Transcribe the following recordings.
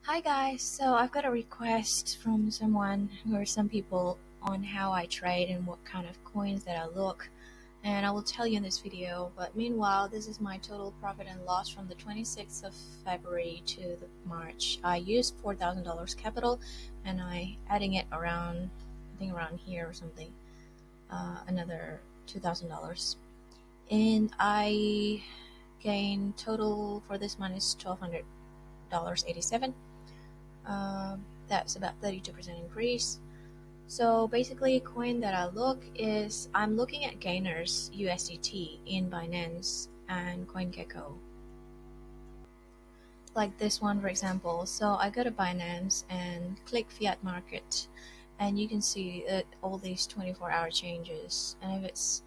Hi guys, so I've got a request from someone or some people on how I trade and what kind of coins that I look, and I will tell you in this video. But meanwhile, this is my total profit and loss from the 26th of February to the March. I used $4,000 capital and I adding it around, I think around here or something, another $2,000, and I gained total for this month is $1,200.87. That's about 32% increase. So basically, coin that I look is I'm looking at gainers USDT in Binance and coingecko, like this one for example. So I go to Binance and click fiat market, and you can see that all these 24-hour changes, and if it's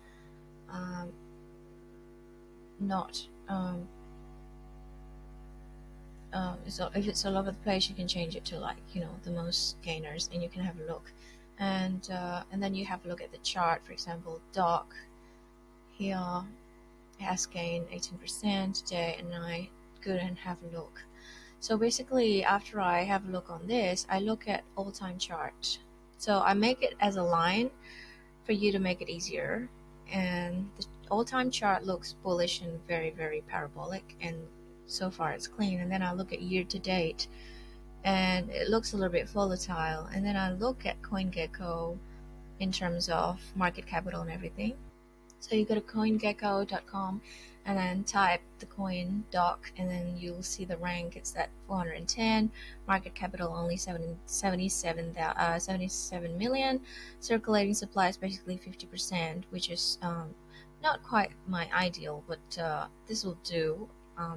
not so if it's all over the place, you can change it to, like, the most gainers, and you can have a look, and then you have a look at the chart. For example, doc here has gained 18% today, and I go and have a look. So basically, after I have a look on this, I look at all-time chart. So I make it as a line for you to make it easier, and the all-time chart looks bullish and very, very parabolic, and so far it's clean. And then I look at year to date and it looks a little bit volatile, and then I look at coingecko in terms of market capital and everything. So you go to coingecko.com and then type the coin doc, and then you'll see the rank. It's at 410, market capital only 77 million, circulating supply is basically 50%, which is not quite my ideal, but this will do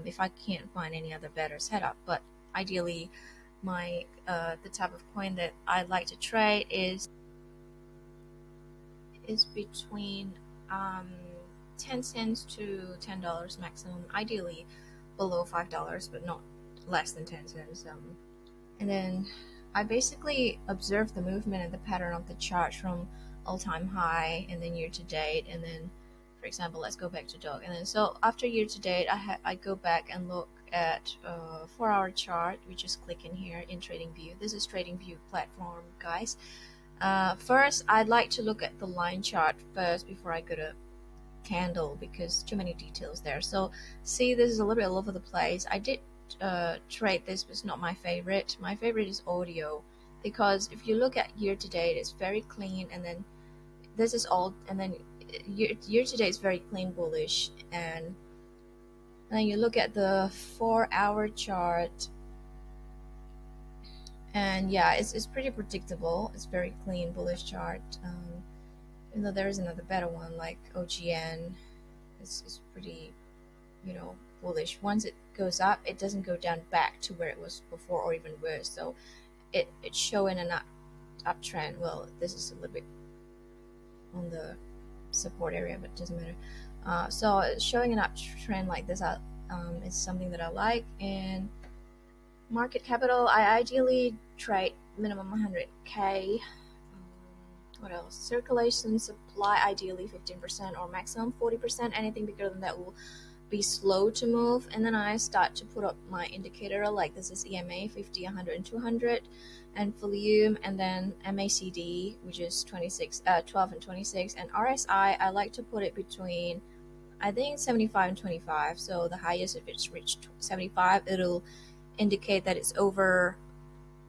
if I can't find any other better setup. But ideally, my the type of coin that I like to trade is between 10 cents to $10 maximum, ideally below $5, but not less than 10 cents. And then I basically observe the movement and the pattern of the chart from all-time high and then year to date, and then, for example, let's go back to dog, and then so after year to date, I go back and look at 4-hour chart. We just click in here in TradingView. This is TradingView platform, guys. First, I'd like to look at the line chart first before I go to candle, because too many details there. So see, this is a little bit all over the place. I did trade this, but it's not my favorite. My favorite is audio, because if you look at year to date, it's very clean, and then this is all, and then year to date is very clean bullish, and then you look at the 4-hour chart, and yeah, it's pretty predictable. It's very clean bullish chart, even though there is another better one like OGN. It's pretty, bullish. Once it goes up, it doesn't go down back to where it was before or even worse, so it's showing an uptrend. Well, this is a little bit on the support area, but it doesn't matter. So it's showing an uptrend like this. It's something that I like. And market capital, I ideally trade minimum 100k. What else? Circulation supply, ideally 15% or maximum 40%. Anything bigger than that will be slow to move. And then I start to put up my indicator, like this is EMA 50, 100, and 200, and volume, and then MACD, which is 12 and 26, and RSI. I like to put it between, I think, 75 and 25. So the highest, if it's reached 75, it'll indicate that it's overbought,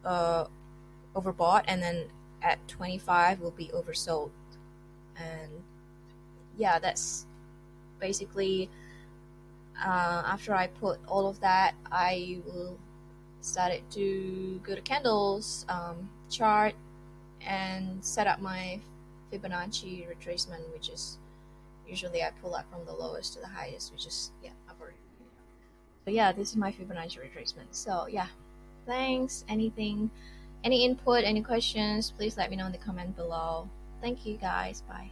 and then at 25 will be oversold. And yeah, that's basically after I put all of that, I will start to go to candles chart and set up my Fibonacci retracement, which is usually I pull up from the lowest to the highest, which is, yeah, I've already. So yeah, this is my Fibonacci retracement. So yeah, thanks. Any input, any questions, please let me know in the comment below. Thank you guys. Bye.